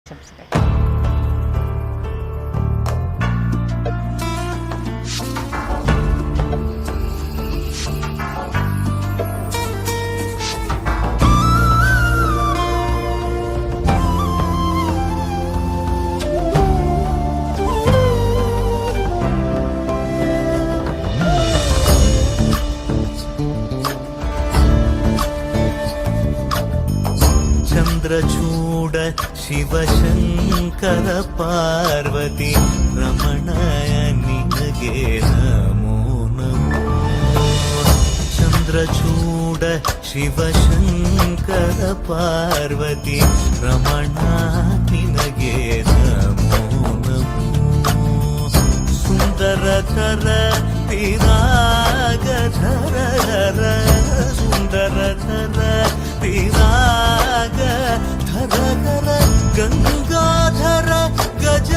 Subscribe. Chandrachud Shivashankara Parvati ರಮಣಯ ನಿನಗೆ ನಮೋ ನಮೋ. ಚಂದ್ರಚೂಡ ಶಿವಶಂಕರ ಪಾರ್ವತಿ ರಮಣ ನಿನಗೆ ನಮೋ ನಮೋ. ಸುಂದರಧರ ಪಿರಾಗಧರ ಹರ ಸುಂದರಧರ ಪಿರಾಗ ಧರ ಧರ ಗಂಗಾಧರ ಗಜ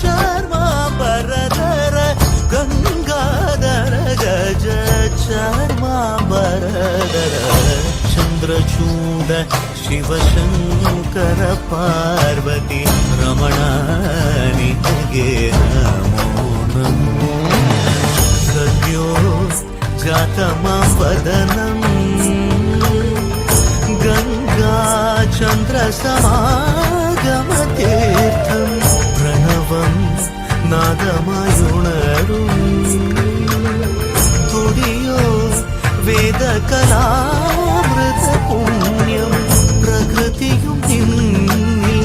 ಚಾರ್ಮಾಂಬರಧರ ಗಂಗಾಧರ ಗಜ ಚಾರ್ಮಾಂಬರಧರ. ಚಂದ್ರಚೂಡ ಶಿವಶಂಕರ ಪಾರ್ವತಿ ರಮಣ ನಿನಗೆ ನಮೋ ನಮೋ. ಸದ್ಯೋ ಜಾತಮಾಂಬದನಂ ಗಂಗಾ ಚಂದ್ರ ಸಮಾಗಮತೀರ್ಥಂ ಪ್ರಣವಂ ನಾದಮಯುಣರು ತುಡಿಯೋ ವೇದ കലാമൃത പുണ്യം. പ്രകൃതിയും നിന്നിൽ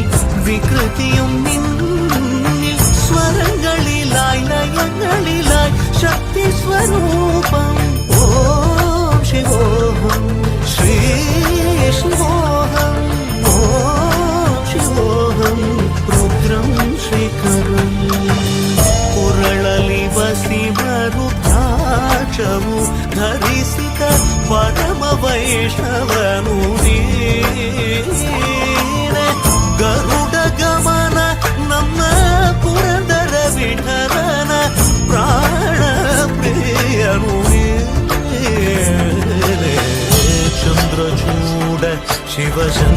വികൃതിയും നിന്നിൽ സ്വരങ്ങളിലായി ലയങ്ങളിലായി ശക്തി സ്വരൂപം. ഓം ശിവോഹം ശ്രീ ശിവോഹം ഓം ശിവോഹം രുദ്രം ಶ್ರೀಕರಂ. ಕೊರಳಲಿ ವಸಿಮರುದ್ರಾಕ್ಷವು ಧರಿಸಿದ ಪರಮ ವೈಷ್ಣವನು ನೀನೆ. ಗರುಡ ಗಮನ ನಮ್ಮ ಪುರಂದರ ವಿಠಲನ ಪ್ರಾಣ ಪ್ರಿಯನು ನೀನೆ. ಚಂದ್ರಚೂಡ ಶಿವಶಂಕರ